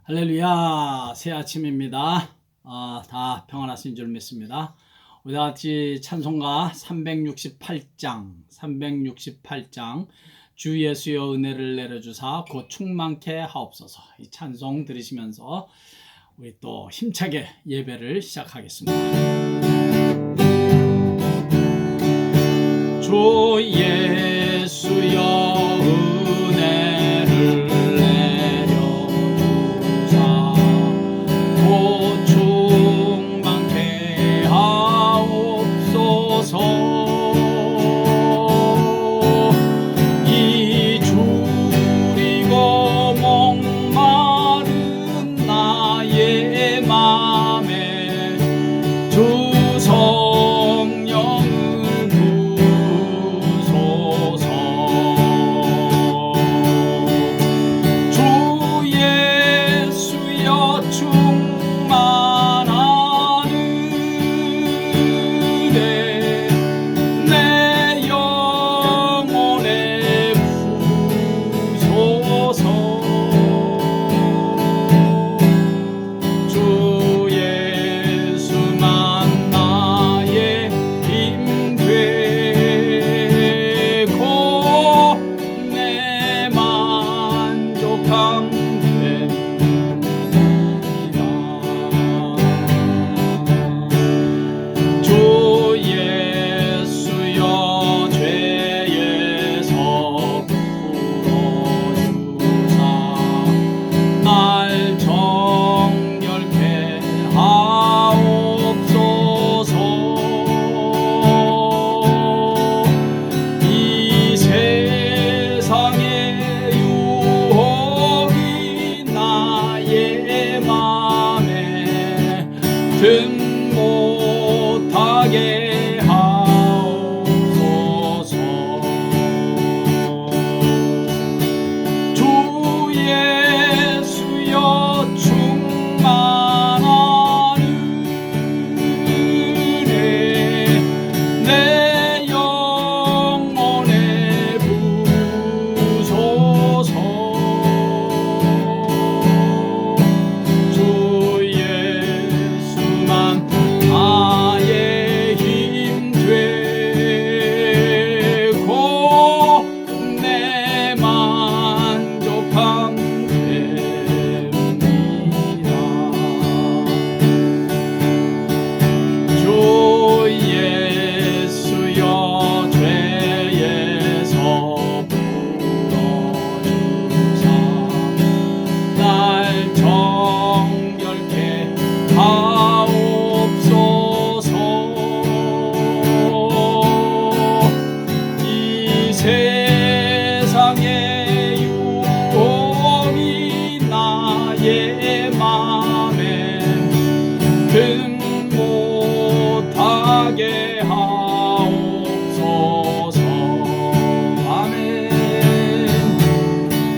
할렐루야, 새 아침입니다. 다 평안하신 줄 믿습니다. 우리 같이 찬송가 368장 주 예수여 은혜를 내려주사 곧 충만케 하옵소서. 이 찬송 들으시면서 우리 또 힘차게 예배를 시작하겠습니다. 주 예수여 못하게 하옵소서. 주 예수여 충만한 은혜 내 영혼에 부소서. 주 예수만 나의 힘 되고 내 만족함 됩니다. 주 예수여 죄에서 풀어주사 날 정결케 하옵소서. 이 세상의 유혹이 나의 맘에 금 못하게 하옵소서. 아멘.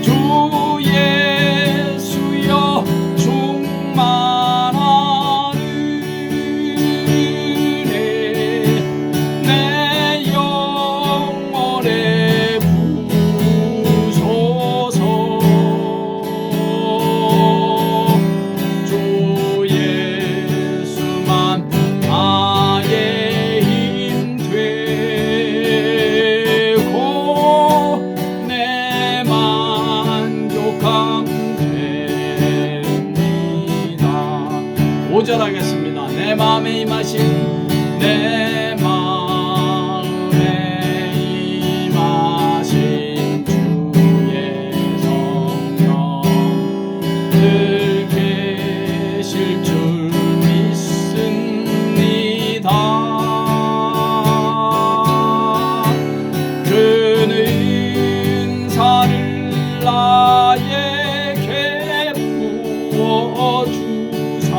주 예수여 충만한 은혜 내 영혼에 부소서. 주 예수만 나의 힘 되고 내 만족함 됩니다. 5절 하겠습니다. 내 마음에 임하신 내 마음에 임하신 주의 성령 늘 계실 줄 믿습니다. 그는 은사를 나에게 부어주사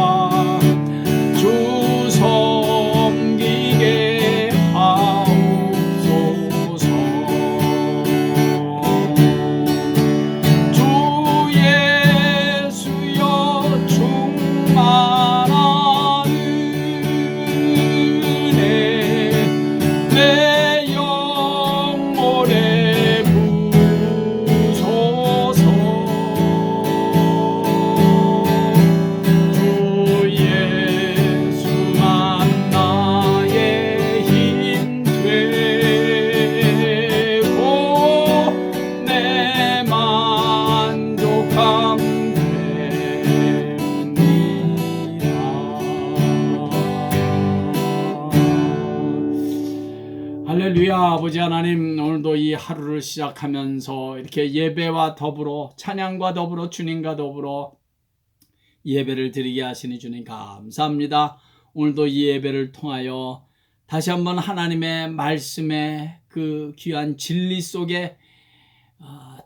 주 섬기게 하옵소서. 주 예수여 아버지 하나님, 오늘도 이 하루를 시작하면서 이렇게 예배와 더불어 찬양과 더불어 주님과 더불어 예배를 드리게 하시니 주님 감사합니다. 오늘도 이 예배를 통하여 다시 한번 하나님의 말씀의 그 귀한 진리 속에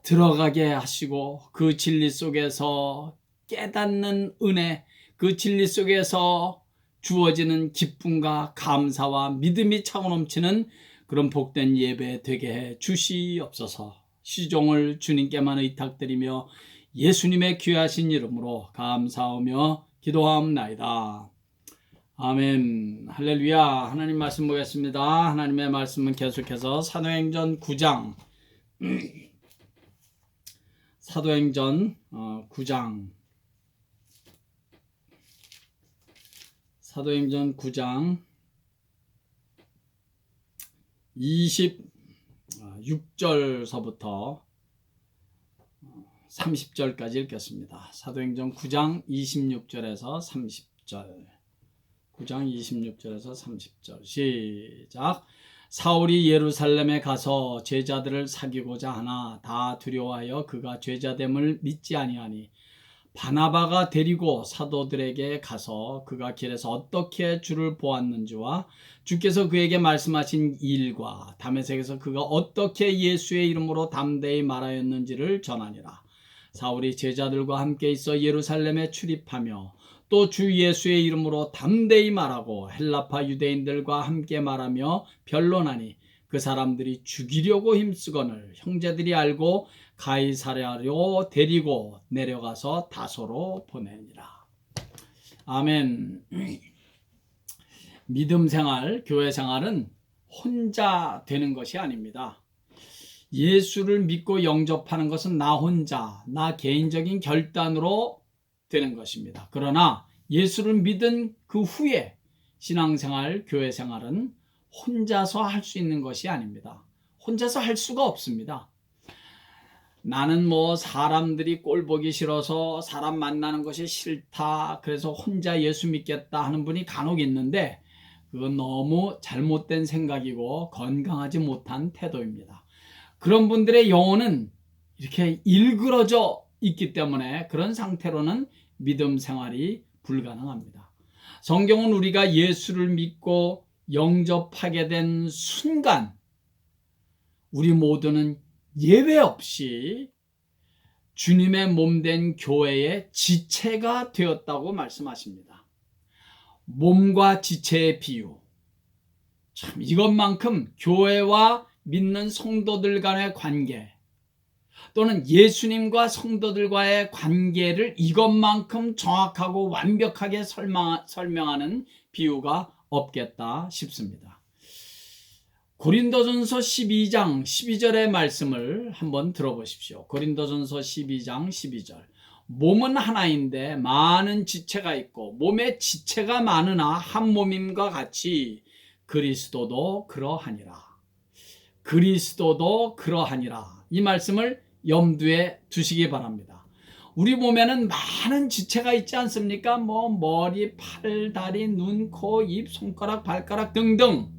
들어가게 하시고 그 진리 속에서 깨닫는 은혜, 그 진리 속에서 주어지는 기쁨과 감사와 믿음이 차고 넘치는 그런 복된 예배 되게 해 주시옵소서. 시종을 주님께만 의탁드리며 예수님의 귀하신 이름으로 감사하며 기도하옵나이다. 아멘. 할렐루야. 하나님 말씀 보겠습니다. 하나님의 말씀은 계속해서 사도행전 9장 사도행전 9장 26절서부터 30절까지 읽겠습니다. 사도행전 9장 26절에서 30절. 9장 26절에서 30절. 시작. 사울이 예루살렘에 가서 제자들을 사귀고자 하나 다 두려워하여 그가 제자됨을 믿지 아니하니 바나바가 데리고 사도들에게 가서 그가 길에서 어떻게 주를 보았는지와 주께서 그에게 말씀하신 일과 다메섹에서 그가 어떻게 예수의 이름으로 담대히 말하였는지를 전하니라. 사울이 제자들과 함께 있어 예루살렘에 출입하며 또 주 예수의 이름으로 담대히 말하고 헬라파 유대인들과 함께 말하며 변론하니 그 사람들이 죽이려고 힘쓰거늘 형제들이 알고 가이사랴로 데리고 내려가서 다소로 보내니라. 아멘. 믿음 생활, 교회 생활은 혼자 되는 것이 아닙니다. 예수를 믿고 영접하는 것은 나 혼자, 나 개인적인 결단으로 되는 것입니다. 그러나 예수를 믿은 그 후에 신앙생활, 교회 생활은 혼자서 할 수 있는 것이 아닙니다. 혼자서 할 수가 없습니다. 나는 사람들이 꼴 보기 싫어서 사람 만나는 것이 싫다, 그래서 혼자 예수 믿겠다 하는 분이 간혹 있는데 그건 너무 잘못된 생각이고 건강하지 못한 태도입니다. 그런 분들의 영혼은 이렇게 일그러져 있기 때문에 그런 상태로는 믿음 생활이 불가능합니다. 성경은 우리가 예수를 믿고 영접하게 된 순간 우리 모두는 예외 없이 주님의 몸된 교회의 지체가 되었다고 말씀하십니다. 몸과 지체의 비유, 참 이것만큼 교회와 믿는 성도들 간의 관계 또는 예수님과 성도들과의 관계를 이것만큼 정확하고 완벽하게 설명하는 비유가 없겠다 싶습니다. 고린도전서 12장 12절의 말씀을 한번 들어보십시오. 고린도전서 12장 12절. 몸은 하나인데 많은 지체가 있고 몸에 지체가 많으나 한 몸임과 같이 그리스도도 그러하니라. 그리스도도 그러하니라. 이 말씀을 염두에 두시기 바랍니다. 우리 몸에는 많은 지체가 있지 않습니까? 머리, 팔, 다리, 눈, 코, 입, 손가락, 발가락 등등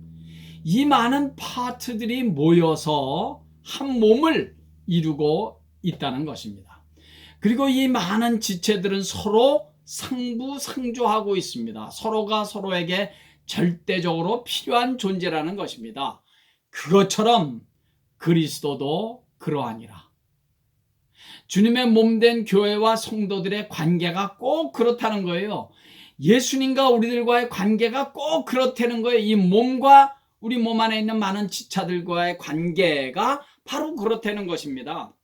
이 많은 파트들이 모여서 한 몸을 이루고 있다는 것입니다. 그리고 이 많은 지체들은 서로 상부상조하고 있습니다. 서로가 서로에게 절대적으로 필요한 존재라는 것입니다. 그것처럼 그리스도도 그러하니라. 주님의 몸된 교회와 성도들의 관계가 꼭 그렇다는 거예요. 예수님과 우리들과의 관계가 꼭 그렇다는 거예요. 이 몸과 우리 몸 안에 있는 많은 지체들과의 관계가 바로 그렇다는 것입니다.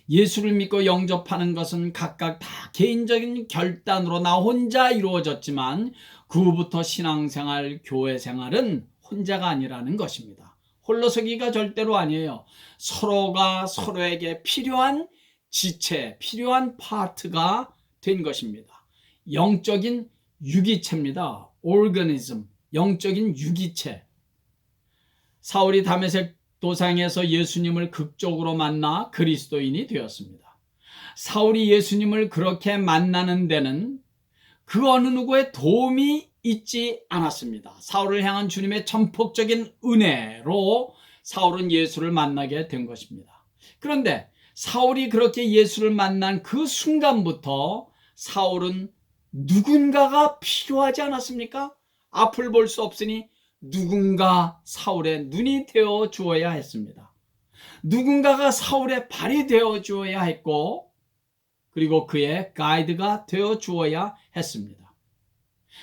예수를 믿고 영접하는 것은 각각 다 개인적인 결단으로 나 혼자 이루어졌지만 그 후부터 신앙생활, 교회생활은 혼자가 아니라는 것입니다. 홀로서기가 절대로 아니에요. 서로가 서로에게 필요한 지체, 필요한 파트가 된 것입니다. 영적인 유기체입니다. 오르가니즘, 영적인 유기체. 사울이 다메섹 도상에서 예수님을 극적으로 만나 그리스도인이 되었습니다. 사울이 예수님을 그렇게 만나는 데는 그 어느 누구의 도움이 잊지 않았습니다. 사울을 향한 주님의 전폭적인 은혜로 사울은 예수를 만나게 된 것입니다. 그런데 사울이 그렇게 예수를 만난 그 순간부터 사울은 누군가가 필요하지 않았습니까? 앞을 볼 수 없으니 누군가 사울의 눈이 되어 주어야 했습니다. 누군가가 사울의 발이 되어 주어야 했고, 그리고 그의 가이드가 되어 주어야 했습니다.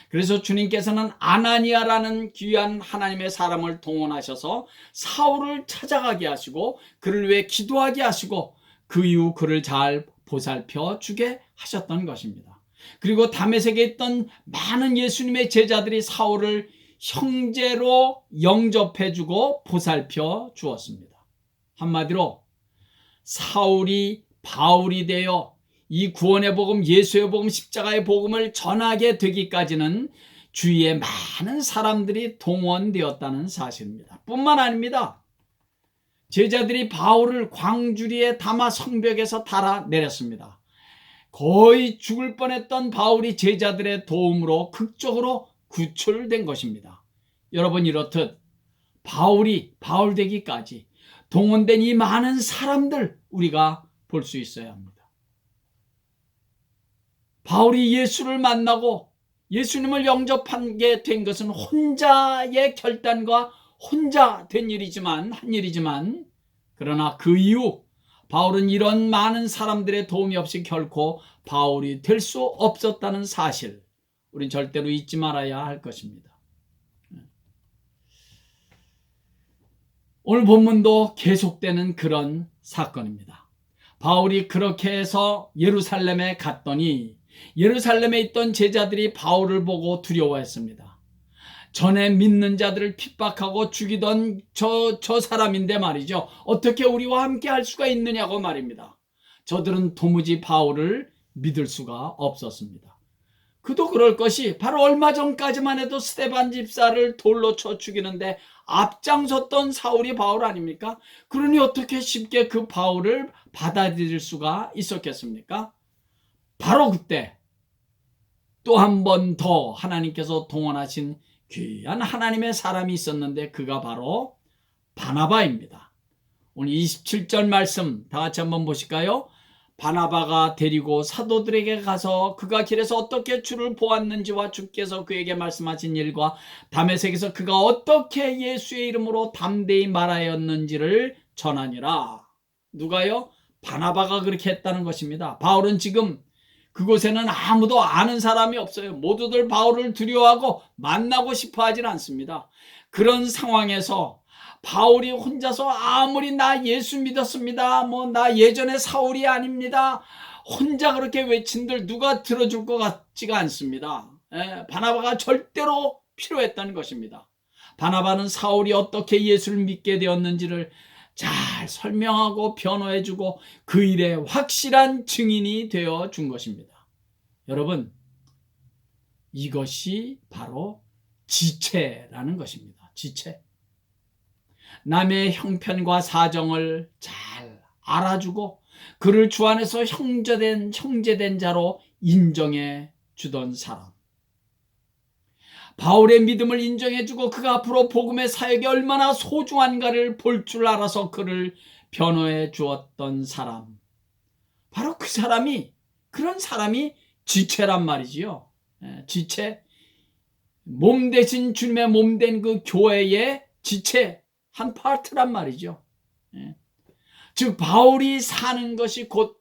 그래서 주님께서는 아나니아라는 귀한 하나님의 사람을 동원하셔서 사울을 찾아가게 하시고 그를 위해 기도하게 하시고 그 이후 그를 잘 보살펴 주게 하셨던 것입니다. 그리고 다메섹에 있던 많은 예수님의 제자들이 사울을 형제로 영접해 주고 보살펴 주었습니다. 한마디로 사울이 바울이 되어 이 구원의 복음, 예수의 복음, 십자가의 복음을 전하게 되기까지는 주위에 많은 사람들이 동원되었다는 사실입니다. 뿐만 아닙니다. 제자들이 바울을 광주리에 담아 성벽에서 달아 내렸습니다. 거의 죽을 뻔했던 바울이 제자들의 도움으로 극적으로 구출된 것입니다. 여러분, 이렇듯 바울이 바울 되기까지 동원된 이 많은 사람들 우리가 볼 수 있어야 합니다. 바울이 예수를 만나고 예수님을 영접하게 된 것은 혼자의 결단과 혼자 된 일이지만, 그러나 그 이후 바울은 이런 많은 사람들의 도움이 없이 결코 바울이 될 수 없었다는 사실, 우린 절대로 잊지 말아야 할 것입니다. 오늘 본문도 계속되는 그런 사건입니다. 바울이 그렇게 해서 예루살렘에 갔더니 예루살렘에 있던 제자들이 바울을 보고 두려워했습니다. 전에 믿는 자들을 핍박하고 죽이던 저 사람인데 말이죠. 어떻게 우리와 함께 할 수가 있느냐고 말입니다. 저들은 도무지 바울을 믿을 수가 없었습니다. 그도 그럴 것이 바로 얼마 전까지만 해도 스데반 집사를 돌로 쳐 죽이는데 앞장섰던 사울이 바울 아닙니까? 그러니 어떻게 쉽게 그 바울을 받아들일 수가 있었겠습니까? 바로 그때 또 한 번 더 하나님께서 동원하신 귀한 하나님의 사람이 있었는데 그가 바로 바나바입니다. 오늘 27절 말씀 다 같이 한번 보실까요? 바나바가 데리고 사도들에게 가서 그가 길에서 어떻게 주를 보았는지와 주께서 그에게 말씀하신 일과 다메섹에서 그가 어떻게 예수의 이름으로 담대히 말하였는지를 전하니라. 누가요? 바나바가 그렇게 했다는 것입니다. 바울은 지금 그곳에는 아무도 아는 사람이 없어요. 모두들 바울을 두려워하고 만나고 싶어 하진 않습니다. 그런 상황에서 바울이 혼자서 아무리 나 예수 믿었습니다, 나 예전에 사울이 아닙니다, 혼자 그렇게 외친들 누가 들어줄 것 같지가 않습니다. 바나바가 절대로 필요했다는 것입니다. 바나바는 사울이 어떻게 예수를 믿게 되었는지를 잘 설명하고 변호해주고 그 일의 확실한 증인이 되어 준 것입니다. 여러분, 이것이 바로 지체라는 것입니다. 지체. 남의 형편과 사정을 잘 알아주고 그를 주 안에서 형제된 자로 인정해 주던 사람. 바울의 믿음을 인정해주고 그가 앞으로 복음의 사역이 얼마나 소중한가를 볼 줄 알아서 그를 변호해 주었던 사람. 바로 그 사람이, 그런 사람이 지체란 말이지요. 지체. 몸 대신 주님의 몸 된 그 교회의 지체 한 파트란 말이죠. 즉 바울이 사는 것이 곧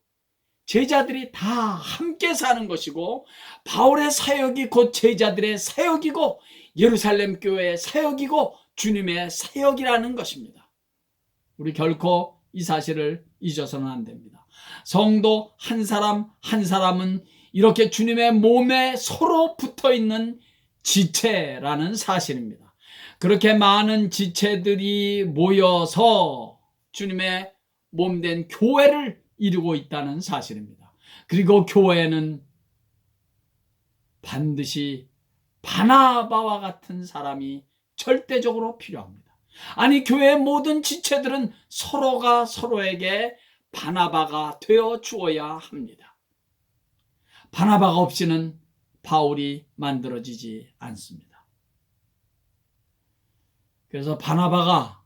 제자들이 다 함께 사는 것이고 바울의 사역이 곧 제자들의 사역이고 예루살렘 교회의 사역이고 주님의 사역이라는 것입니다. 우리 결코 이 사실을 잊어서는 안 됩니다. 성도 한 사람 한 사람은 이렇게 주님의 몸에 서로 붙어있는 지체라는 사실입니다. 그렇게 많은 지체들이 모여서 주님의 몸된 교회를 이루고 있다는 사실입니다. 그리고 교회는 반드시 바나바와 같은 사람이 절대적으로 필요합니다. 아니, 교회의 모든 지체들은 서로가 서로에게 바나바가 되어 주어야 합니다. 바나바가 없이는 바울이 만들어지지 않습니다. 그래서 바나바가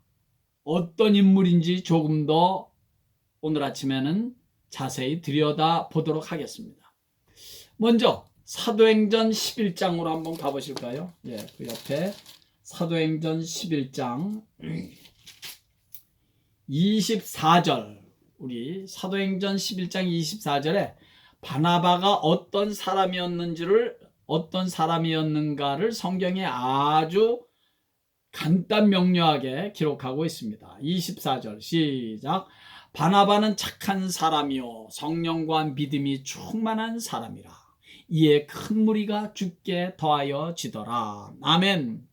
어떤 인물인지 조금 더 오늘 아침에는 자세히 들여다보도록 하겠습니다. 먼저 사도행전 11장으로 한번 가보실까요? 예, 그 옆에 사도행전 11장 24절, 우리 사도행전 11장 24절에 바나바가 어떤 사람이었는가를 성경에 아주 간단 명료하게 기록하고 있습니다. 24절 시작. 바나바는 착한 사람이요 성령과 믿음이 충만한 사람이라. 이에 큰 무리가 주께 더하여 지더라. 아멘.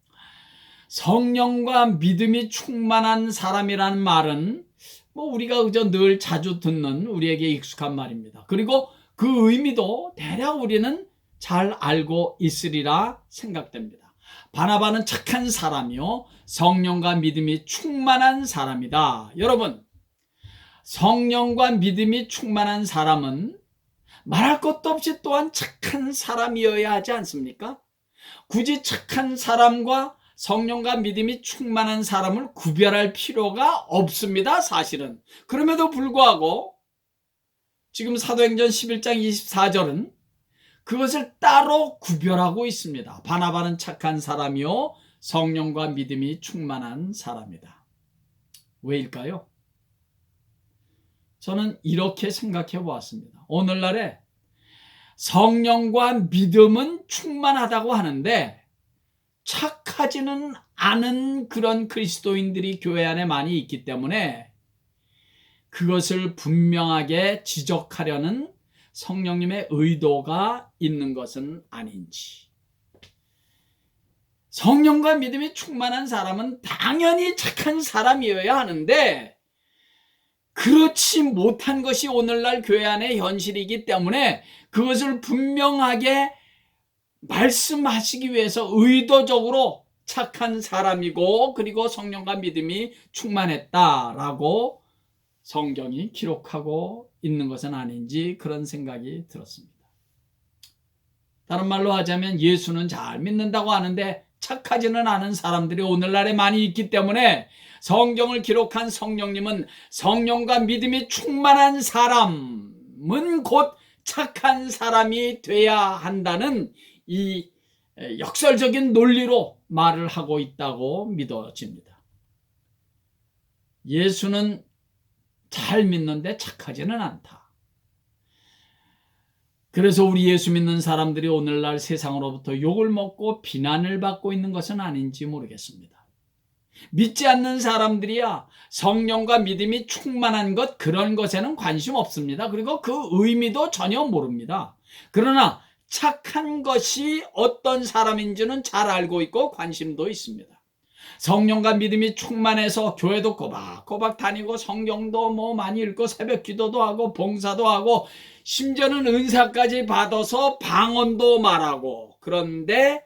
성령과 믿음이 충만한 사람이라는 말은 우리가 그저 늘 자주 듣는 우리에게 익숙한 말입니다. 그리고 그 의미도 대략 우리는 잘 알고 있으리라 생각됩니다. 바나바는 착한 사람이요 성령과 믿음이 충만한 사람이다. 여러분, 성령과 믿음이 충만한 사람은 말할 것도 없이 또한 착한 사람이어야 하지 않습니까? 굳이 착한 사람과 성령과 믿음이 충만한 사람을 구별할 필요가 없습니다, 사실은. 그럼에도 불구하고 지금 사도행전 11장 24절은 그것을 따로 구별하고 있습니다. 바나바는 착한 사람이요 성령과 믿음이 충만한 사람이다. 왜일까요? 저는 이렇게 생각해 보았습니다. 오늘날에 성령과 믿음은 충만하다고 하는데 착하지는 않은 그런 그리스도인들이 교회 안에 많이 있기 때문에 그것을 분명하게 지적하려는 성령님의 의도가 있는 것은 아닌지. 성령과 믿음이 충만한 사람은 당연히 착한 사람이어야 하는데 그렇지 못한 것이 오늘날 교회 안의 현실이기 때문에 그것을 분명하게 말씀하시기 위해서 의도적으로 착한 사람이고 그리고 성령과 믿음이 충만했다라고 성경이 기록하고 있는 것은 아닌지 그런 생각이 들었습니다. 다른 말로 하자면 예수는 잘 믿는다고 하는데 착하지는 않은 사람들이 오늘날에 많이 있기 때문에 성경을 기록한 성령님은 성령과 믿음이 충만한 사람은 곧 착한 사람이 돼야 한다는 이 역설적인 논리로 말을 하고 있다고 믿어집니다. 예수는 잘 믿는데 착하지는 않다. 그래서 우리 예수 믿는 사람들이 오늘날 세상으로부터 욕을 먹고 비난을 받고 있는 것은 아닌지 모르겠습니다. 믿지 않는 사람들이야 성령과 믿음이 충만한 것 그런 것에는 관심 없습니다. 그리고 그 의미도 전혀 모릅니다. 그러나 착한 것이 어떤 사람인지는 잘 알고 있고 관심도 있습니다. 성령과 믿음이 충만해서 교회도 꼬박꼬박 다니고 성경도 많이 읽고 새벽 기도도 하고 봉사도 하고 심지어는 은사까지 받아서 방언도 말하고 그런데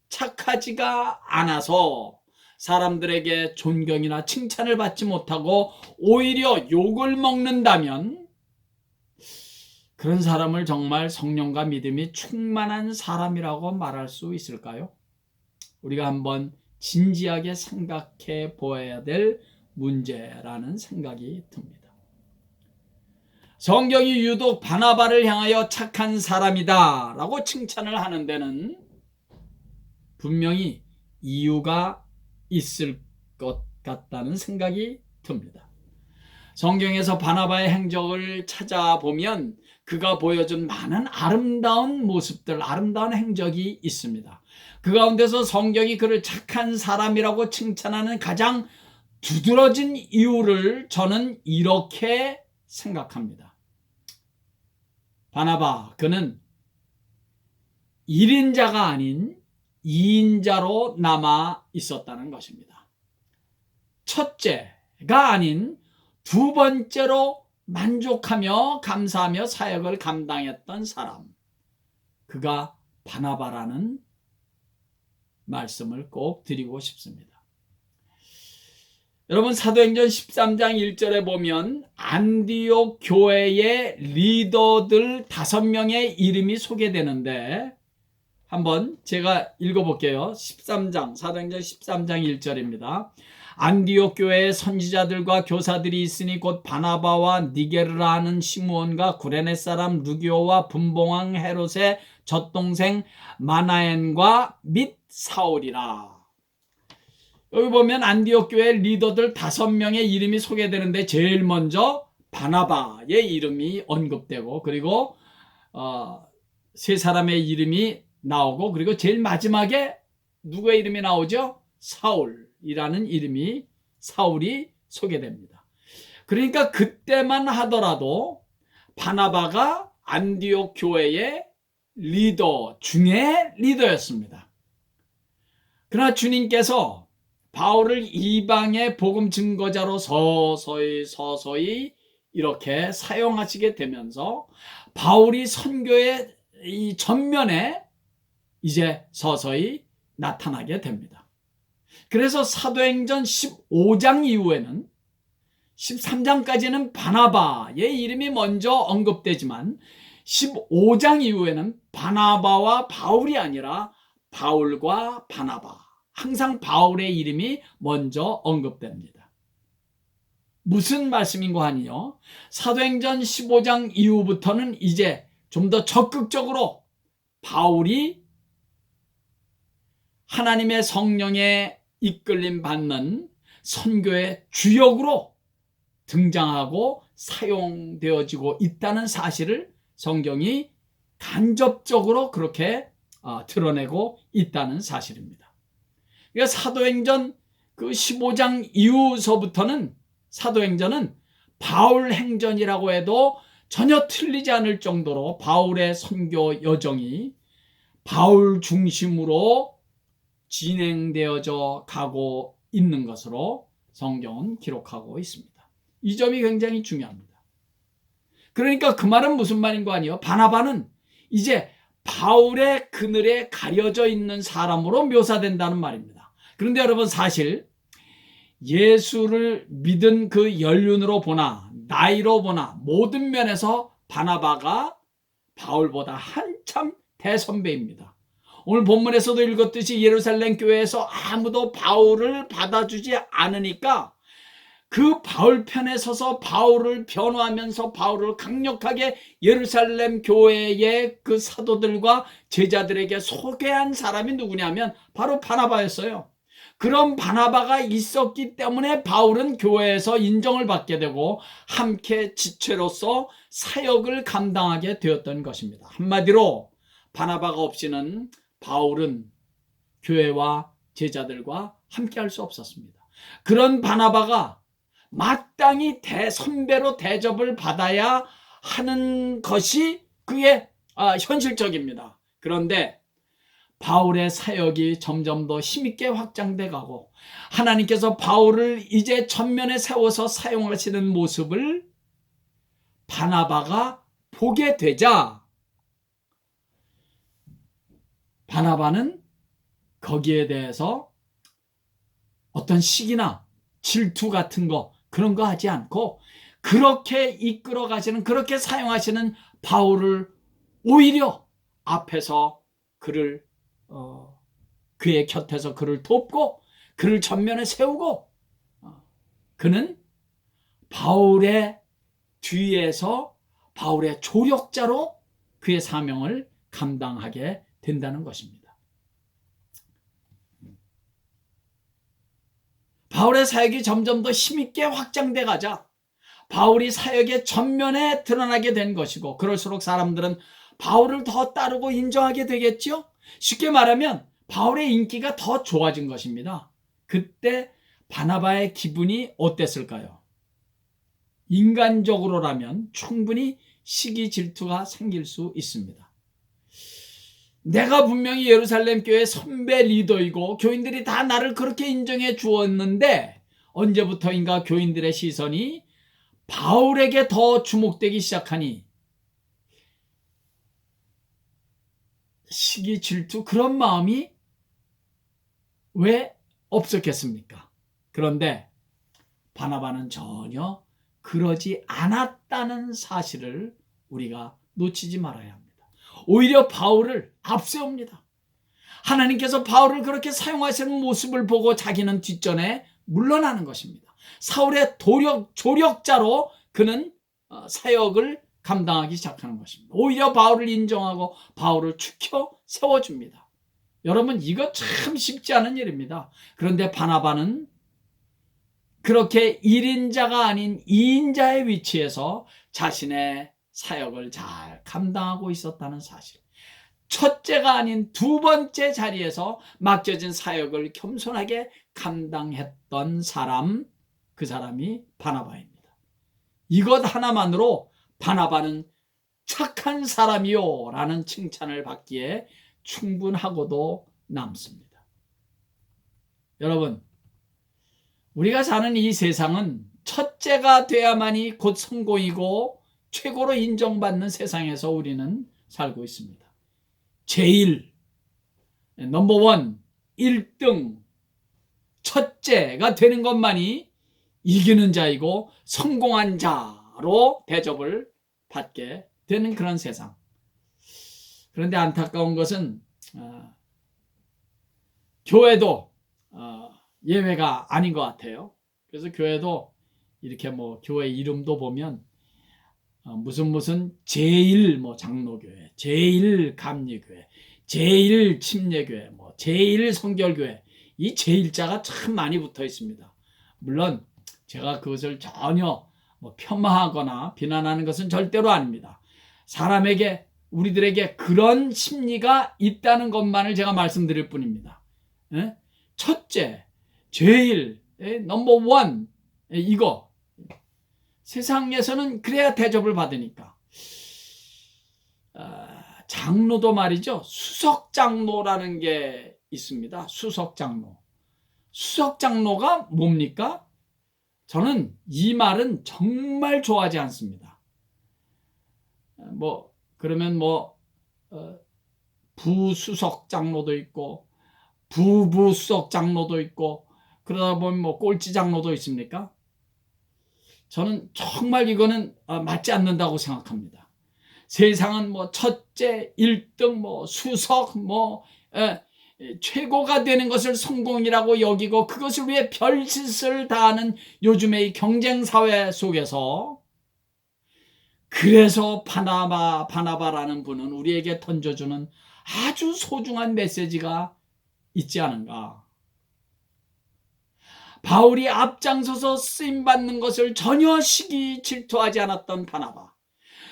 착하지가 않아서 사람들에게 존경이나 칭찬을 받지 못하고 오히려 욕을 먹는다면 그런 사람을 정말 성령과 믿음이 충만한 사람이라고 말할 수 있을까요? 우리가 한번 진지하게 생각해 보아야 될 문제라는 생각이 듭니다. 성경이 유독 바나바를 향하여 착한 사람이다 라고 칭찬을 하는 데는 분명히 이유가 있을 것 같다는 생각이 듭니다. 성경에서 바나바의 행적을 찾아보면 그가 보여준 많은 아름다운 모습들, 아름다운 행적이 있습니다. 그 가운데서 성경이 그를 착한 사람이라고 칭찬하는 가장 두드러진 이유를 저는 이렇게 생각합니다. 바나바, 그는 1인자가 아닌 2인자로 남아 있었다는 것입니다. 첫째가 아닌 두 번째로 만족하며 감사하며 사역을 감당했던 사람, 그가 바나바라는 말씀을 꼭 드리고 싶습니다. 여러분, 사도행전 13장 1절에 보면 안디옥 교회의 리더들 5명의 이름이 소개되는데 한번 제가 읽어볼게요. 13장, 사도행전 13장 1절입니다. 안디옥 교회에 선지자들과 교사들이 있으니 곧 바나바와 니게르라 하는 시므온과 구레네 사람 루기오와 분봉왕 헤롯의 젖동생 마나엔과 및 사울이라. 여기 보면 안디옥 교회 리더들 5명의 이름이 소개되는데 제일 먼저 바나바의 이름이 언급되고, 그리고 세 사람의 이름이 나오고, 그리고 제일 마지막에 누구의 이름이 나오죠? 사울이라는 이름이, 사울이 소개됩니다. 그러니까 그때만 하더라도 바나바가 안디옥 교회의 리더 중에 리더였습니다. 그러나 주님께서 바울을 이방의 복음 증거자로 서서히 이렇게 사용하시게 되면서 바울이 선교의 이 전면에 이제 서서히 나타나게 됩니다. 그래서 사도행전 15장 이후에는 13장까지는 바나바의 이름이 먼저 언급되지만 15장 이후에는 바나바와 바울이 아니라 바울과 바나바, 항상 바울의 이름이 먼저 언급됩니다. 무슨 말씀인고 하니요, 사도행전 15장 이후부터는 이제 좀 더 적극적으로 바울이 하나님의 성령에 이끌림 받는 선교의 주역으로 등장하고 사용되어지고 있다는 사실을 성경이 간접적으로 그렇게 드러내고 있다는 사실입니다. 그러니까 사도행전 그 15장 이후서부터는 사도행전은 바울 행전이라고 해도 전혀 틀리지 않을 정도로 바울의 선교 여정이 바울 중심으로 진행되어져 가고 있는 것으로 성경은 기록하고 있습니다. 이 점이 굉장히 중요합니다. 그러니까 그 말은 무슨 말인 거 아니에요? 바나바는 이제 바울의 그늘에 가려져 있는 사람으로 묘사된다는 말입니다. 그런데 여러분, 사실 예수를 믿은 그 연륜으로 보나 나이로 보나 모든 면에서 바나바가 바울보다 한참 대선배입니다. 오늘 본문에서도 읽었듯이 예루살렘 교회에서 아무도 바울을 받아주지 않으니까 그 바울 편에 서서 바울을 변호하면서 바울을 강력하게 예루살렘 교회의 그 사도들과 제자들에게 소개한 사람이 누구냐면 바로 바나바였어요. 그런 바나바가 있었기 때문에 바울은 교회에서 인정을 받게 되고 함께 지체로서 사역을 감당하게 되었던 것입니다. 한마디로 바나바가 없이는 바울은 교회와 제자들과 함께 할 수 없었습니다. 그런 바나바가 마땅히 대선배로 대접을 받아야 하는 것이 그게 현실적입니다. 그런데 바울의 사역이 점점 더 힘있게 확장돼 가고 하나님께서 바울을 이제 전면에 세워서 사용하시는 모습을 바나바가 보게 되자 바나바는 거기에 대해서 어떤 시기나 질투 같은 거 그런 거 하지 않고 그렇게 이끌어 가시는, 그렇게 사용하시는 바울을 오히려 앞에서 그를 그의 곁에서 그를 돕고 그를 전면에 세우고 그는 바울의 뒤에서 바울의 조력자로 그의 사명을 감당하게 된다는 것입니다. 바울의 사역이 점점 더 힘있게 확장돼 가자 바울이 사역의 전면에 드러나게 된 것이고, 그럴수록 사람들은 바울을 더 따르고 인정하게 되겠죠. 쉽게 말하면 바울의 인기가 더 좋아진 것입니다. 그때 바나바의 기분이 어땠을까요? 인간적으로라면 충분히 시기 질투가 생길 수 있습니다. 내가 분명히 예루살렘 교회 선배 리더이고 교인들이 다 나를 그렇게 인정해 주었는데 언제부터인가 교인들의 시선이 바울에게 더 주목되기 시작하니 시기 질투, 그런 마음이 왜 없었겠습니까? 그런데 바나바는 전혀 그러지 않았다는 사실을 우리가 놓치지 말아야 합니다. 오히려 바울을 앞세웁니다. 하나님께서 바울을 그렇게 사용하시는 모습을 보고 자기는 뒷전에 물러나는 것입니다. 사울의 조력자로 그는 사역을 감당하기 시작하는 것입니다. 오히려 바울을 인정하고 바울을 추켜 세워줍니다. 여러분, 이거 참 쉽지 않은 일입니다. 그런데 바나바는 그렇게 1인자가 아닌 2인자의 위치에서 자신의 사역을 잘 감당하고 있었다는 사실, 첫째가 아닌 두 번째 자리에서 맡겨진 사역을 겸손하게 감당했던 사람, 그 사람이 바나바입니다. 이것 하나만으로 바나바는 착한 사람이요 라는 칭찬을 받기에 충분하고도 남습니다. 여러분, 우리가 사는 이 세상은 첫째가 돼야만이 곧 성공이고 최고로 인정받는 세상에서 우리는 살고 있습니다. 제일, 넘버원, 1등, 첫째가 되는 것만이 이기는 자이고 성공한 자로 대접을 받게 되는 그런 세상. 그런데 안타까운 것은 교회도 예외가 아닌 것 같아요. 그래서 교회도 이렇게 교회 이름도 보면 무슨 제일 장로교회, 제일 감리교회, 제일 침례교회, 제일 성결교회, 이 제일자가 참 많이 붙어 있습니다. 물론 제가 그것을 전혀 폄하하거나 비난하는 것은 절대로 아닙니다. 사람에게, 우리들에게 그런 심리가 있다는 것만을 제가 말씀드릴 뿐입니다. 첫째, 제일, 넘버원, 이거 세상에서는 그래야 대접을 받으니까. 장로도 말이죠, 수석장로라는 게 있습니다. 수석장로. 수석장로가 뭡니까? 저는 이 말은 정말 좋아하지 않습니다. 그러면 부수석장로도 있고 부부수석장로도 있고 그러다 보면 꼴찌장로도 있습니까? 저는 정말 이거는 맞지 않는다고 생각합니다. 세상은 첫째, 1등, 수석, 최고가 되는 것을 성공이라고 여기고 그것을 위해 별짓을 다하는 요즘의 이 경쟁사회 속에서, 그래서 바나바라는 분은 우리에게 던져주는 아주 소중한 메시지가 있지 않은가. 바울이 앞장서서 쓰임받는 것을 전혀 시기 질투하지 않았던 바나바,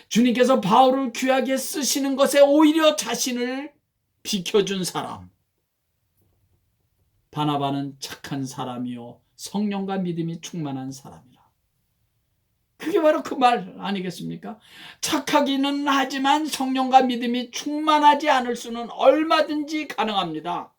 주님께서 바울을 귀하게 쓰시는 것에 오히려 자신을 비켜준 사람, 바나바는 착한 사람이요 성령과 믿음이 충만한 사람이라. 그게 바로 그 말 아니겠습니까? 착하기는 하지만 성령과 믿음이 충만하지 않을 수는 얼마든지 가능합니다.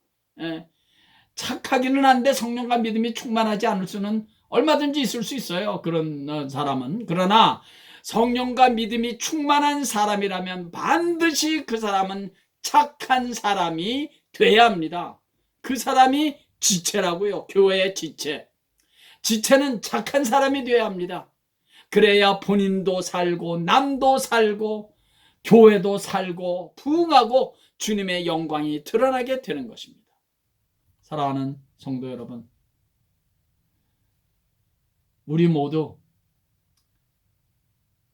착하기는 한데 성령과 믿음이 충만하지 않을 수는 얼마든지 있을 수 있어요, 그런 사람은. 그러나 성령과 믿음이 충만한 사람이라면 반드시 그 사람은 착한 사람이 돼야 합니다. 그 사람이 지체라고요. 교회의 지체. 지체는 착한 사람이 돼야 합니다. 그래야 본인도 살고 남도 살고 교회도 살고 부흥하고 주님의 영광이 드러나게 되는 것입니다. 사랑하는 성도 여러분, 우리 모두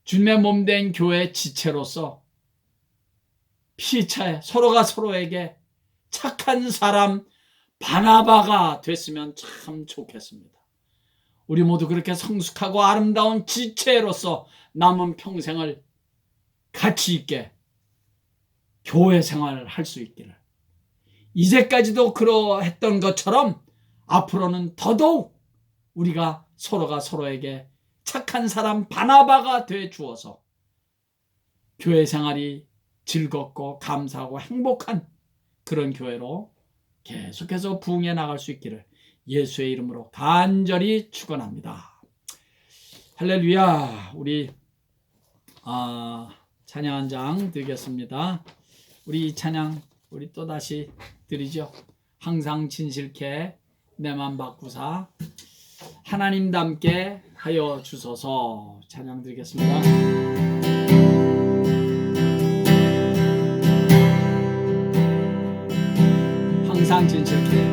주님의 몸된 교회 지체로서 피차에 서로가 서로에게 착한 사람 바나바가 됐으면 참 좋겠습니다. 우리 모두 그렇게 성숙하고 아름다운 지체로서 남은 평생을 가치 있게 교회 생활을 할 수 있기를, 이제까지도 그러했던 것처럼 앞으로는 더더욱 우리가 서로가 서로에게 착한 사람 바나바가 돼 주어서 교회 생활이 즐겁고 감사하고 행복한 그런 교회로 계속해서 부흥해 나갈 수 있기를 예수의 이름으로 간절히 축원합니다. 할렐루야. 우리 찬양 한 장 드리겠습니다. 우리 이 찬양 우리 또 다시 드리죠. 항상 진실케 내 맘 바꾸사 하나님답게 하여 주소서. 찬양 드리겠습니다. 항상 진실게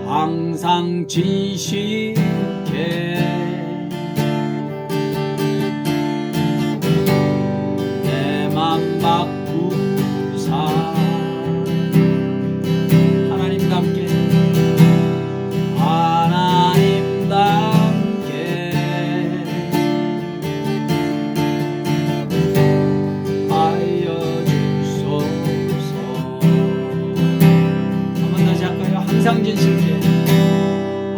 항상 지식해 내 맘 바꾸사 하나님답게 하나님답게 하여 주소서. 한번 다시 할까요? 항상 진실게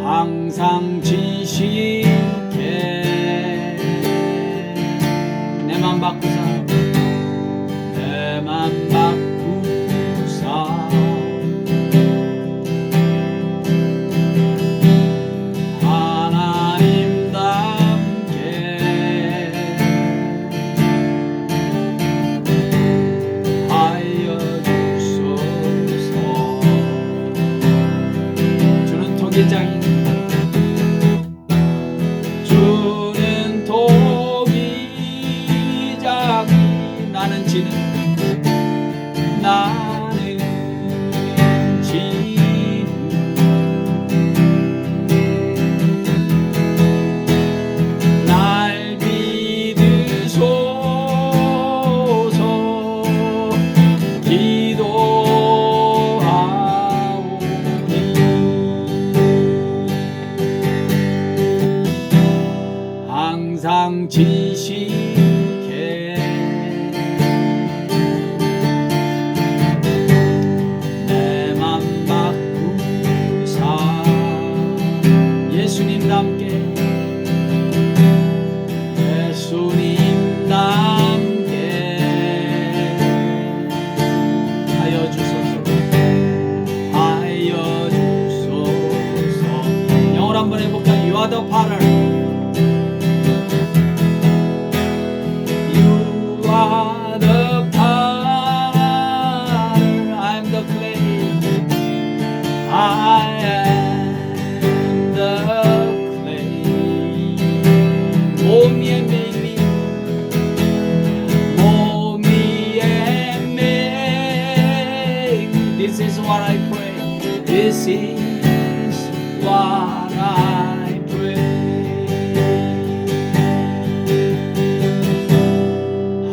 항상 지식해 내 맘 바꾸사 내 맘 바꾸사 하나님답게 하여 주소서. 주는 토기장이 주는 토기장이 나는 지는 날 믿으소서 기도하오니 항상 지식해 내 맘 바꾸사 예수님답게 예수님답게 하여 주소서 하여 주소서. 영어로 한번 해볼까요? You are the potter You are the potter I'm the clay I am the clay Mold me and make me Mold me and make me This is what I pray This is what I pray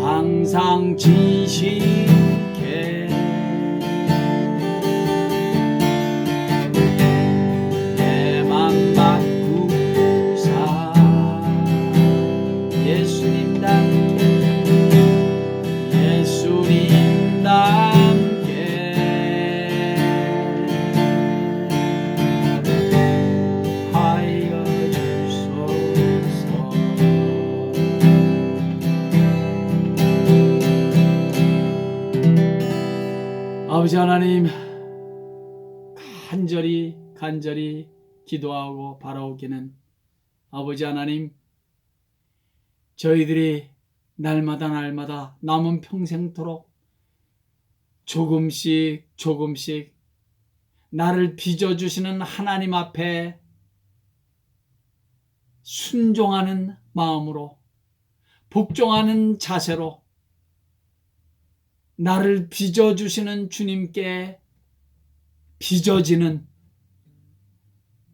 항상 지식해 내 맘 바꾸사 예수님답게 예수님답게 하여 주소서. 아버지 하나님 간절히 기도하고 바라오기는 아버지 하나님 저희들이 날마다 남은 평생토록 조금씩 나를 빚어주시는 하나님 앞에 순종하는 마음으로 복종하는 자세로 나를 빚어주시는 주님께 빚어지는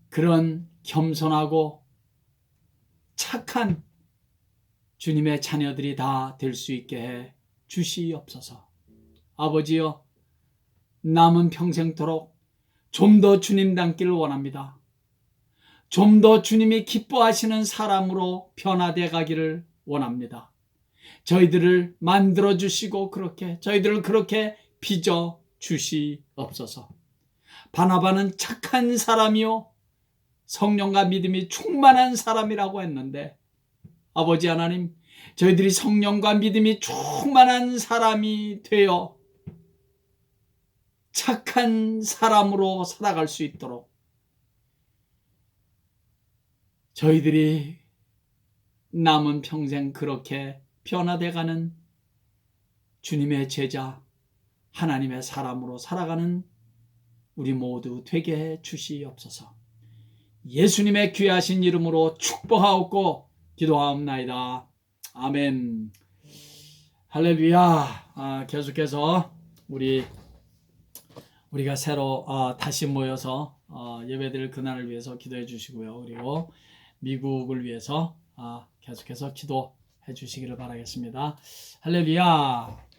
그런 겸손하고 착한 주님의 자녀들이 다 될 수 있게 해 주시옵소서. 아버지여, 남은 평생토록 좀 더 주님 닮기를 원합니다. 좀 더 주님이 기뻐하시는 사람으로 변화되어 가기를 원합니다. 저희들을 만들어 주시고 저희들을 그렇게 빚어 주시옵소서. 바나바는 착한 사람이요 성령과 믿음이 충만한 사람이라고 했는데 아버지 하나님, 저희들이 성령과 믿음이 충만한 사람이 되어 착한 사람으로 살아갈 수 있도록 저희들이 남은 평생 그렇게 변화돼가는 주님의 제자, 하나님의 사람으로 살아가는 우리 모두 되게 해 주시옵소서. 예수님의 귀하신 이름으로 축복하옵고 기도하옵나이다. 아멘. 할렐루야. 계속해서 우리 우리가 새로 다시 모여서 예배드릴 그날을 위해서 기도해 주시고요. 그리고 미국을 위해서 계속해서 기도해 주시기를 바라겠습니다. 할렐루야.